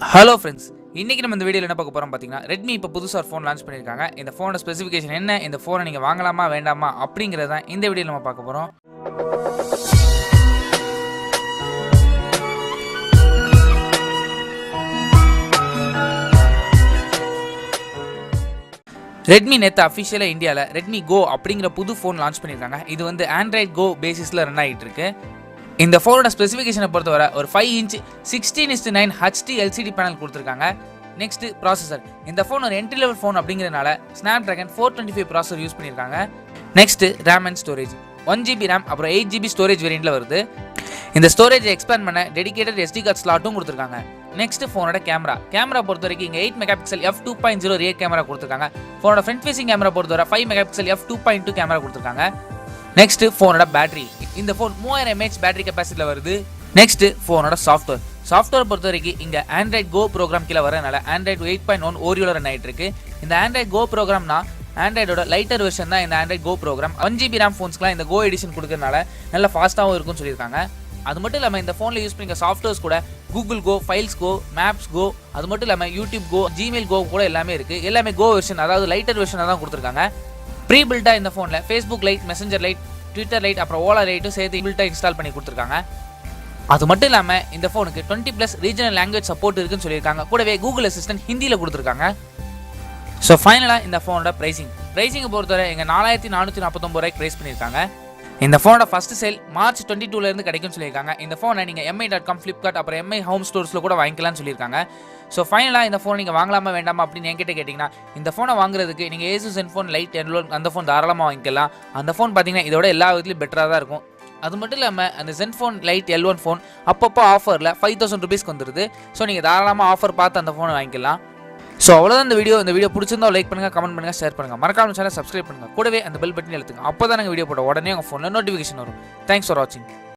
Hello friends, இன்னைக்கு நம்ம இந்த வீடியோவில் என்ன பார்க்க போகிறோம் பார்த்தீங்கன்னா, ரெட்மி இப்போ புதுசாக ஒரு ஃபோன் லான்ச் பண்ணியிருக்காங்க. இந்த ஃபோனோட ஸ்பெசிஃபிகேஷன் என்ன, இந்த ஃபோனை நீங்கள் வாங்கலாமா வேண்டாமா அப்படிங்கிறத தான் இந்த வீடியோவில் நம்ம பார்க்க போகிறோம். ரெட்மி நேற்று அஃபிஷியலாக இந்தியாவில் ரெட்மி கோ அப்படிங்கிற புது ஃபோன் லான்ச் பண்ணியிருக்காங்க. இது வந்து ஆண்ட்ராய்ட் கோ பேசிஸில் ரன் ஆகிட்டு இருக்கு. இந்த ஃபோனோட ஸ்பெசிஃபிகேஷனை பொறுத்தவரை ஒரு 5 இன்ச் 16:9 HD LCD பேனல் கொடுத்துருக்காங்க. Next processor. இந்த ஃபோன் ஒரு என்ட்ரி லெவல் ஃபோன் அப்படிங்கிறதுனால ஸ்னாப்டிராகன் 425 ப்ராசஸர் யூஸ் பண்ணியிருக்காங்க. Next RAM and storage 1GB RAM அப்புறம் 8GB ஸ்டோரேஜ் வேரியண்ட்டில் வருது. இந்த ஸ்டோரேஜை எக்ஸ்பேண்ட் பண்ண டெடிகேட்டட் SD கார்டு ஸ்லாட்டும் கொடுத்துருக்காங்க. நெக்ஸ்ட் ஃபோனோட கேமரா பொறுத்த வரைக்கும் இங்கே 8 மெகாபிக்சல் f2.0 ரியர் கேமரா கொடுத்துருக்காங்க. ஃபோனோட ஃப்ரண்ட் ஃபேசிங் கேமரா பொறுத்தவரை 5 மெகாபிக்சல் f2.2 கேமரா கொடுத்துருக்காங்க. நெக்ஸ்ட் ஃபோனோட பேட்டரி. இந்த ஃபோன் 3000 mAh பேட்டரி கெப்பாசிட்டியில் வருது. நெக்ஸ்ட் ஃபோனோட சாஃப்ட்வேர் பொறுத்த வரைக்கும் இங்கே ஆண்ட்ராய்ட் கோ ப்ரோக்ராம் கீழே வரனால ஆண்ட்ராய்ட் 8.1 ஓரியோல ரன் ஆகிட்டு இருக்கு. இந்த ஆண்ட்ராய்ட் கோ ப்ரோக்ராம்னா ஆண்ட்ராய்டோட லைட்டர் வெர்ஷன் தான் இந்த ஆண்ட்ராய்ட் கோ ப்ரோக்ராம். 1GB ரேம் ஃபோன்ஸ்க்குலாம் இந்த கோ எடிஷன் கொடுக்கறதுனால நல்லா ஃபாஸ்ட்டாகவும் இருக்கும்னு சொல்லியிருக்காங்க. அது மட்டும் இல்லாமல் இந்த ஃபோனில் யூஸ் பண்ணிக்க சாஃப்ட்வேர்ஸ் கூட கூகுள் கோ, ஃபைல்ஸ் கோ, மேப்ஸ் கோ, அது மட்டும் இல்லாமல் யூடியூப் கோ, ஜிமெயில் கோ கூட எல்லாமே இருக்குது. எல்லாமே கோ வெர்ஷன், அதாவது லைட்டர் வெர்ஷனாக தான் கொடுத்துருக்காங்க. ப்ரீ பில்டாக இந்த ஃபோனில் Facebook light, messenger light, Twitter light அப்புறம் ஓலா லைட்டும் சேர்த்து பில்டாக இன்ஸ்டால் பண்ணி கொடுத்துருக்காங்க. அது மட்டும் இல்லாமல் இந்த ஃபோனுக்கு 20+ ரீஜனல் லாங்குவேஜ் சப்போர்ட் இருக்குன்னு சொல்லியிருக்காங்க. கூடவே கூகுள் அசிஸ்டன்ட் ஹிந்தியில் கொடுத்துருக்காங்க. ஸோ ஃபைனலாக இந்த ஃபோனோட ப்ரைஸிங்கை பொறுத்தவரை எங்கள் 4449 ரூபாய்க்கு ப்ரைஸ் பண்ணியிருக்காங்க. இந்த ஃபோனோட ஃபர்ஸ்ட் சேல் மார்ச் 22 கிடைக்கும்னு சொல்லியிருக்காங்க. இந்த ஃபோனை நீங்கள் mi.com, ஃப்ளிப்கார்ட் அப்புறம் mi ஹோம் ஸ்டோர்ஸில் கூட வாங்கிக்கலாம்னு சொல்லியிருக்காங்க. ஸோ ஃபைனலாக இந்த ஃபோன் நீங்கள் வாங்கலாமா வேண்டாமா அப்படின்னு என்கிட்ட கேட்டிங்கன்னா, இந்த ஃபோனை வாங்குறதுக்கு நீங்கள் Asus ZenFone Lite அந்த ஃபோன் தாராளமாக வாங்கிக்கலாம். அந்த ஃபோன் பார்த்தீங்கன்னா இதோட எல்லா விதத்துலையும் பெட்டராக தான் இருக்கும். அது மட்டும் இல்லாமல் அந்த ZenFone Lite L1 ஃபோன் அப்பப்போ ஆஃபரில் 5000 ரூபீஸ்க்கு வந்துடுது. ஸோ நீங்கள் தாராளமாக ஆஃபர் பார்த்து அந்த ஃபோனை வாங்கிக்கலாம். ஸோ அவ்வளோதான் இந்த வீடியோ பிடிச்சிருந்தா லைக் பண்ணுங்கள், கமெண்ட் பண்ணுங்கள், ஷேர் பண்ணுங்கள், மறக்காம சேனல் சப்ஸ்கிரைப் பண்ணுங்கள், கூடவே அந்த பெல் பட்டன் எழுத்துங்க. அப்போ தான் நாங்கள் வீடியோ போட்ட உடனே உங்கள் ஃபோனில் நோட்டிஃபிகேஷன் வரும். தேங்க்ஸ் ஃபார் வாட்சிங்.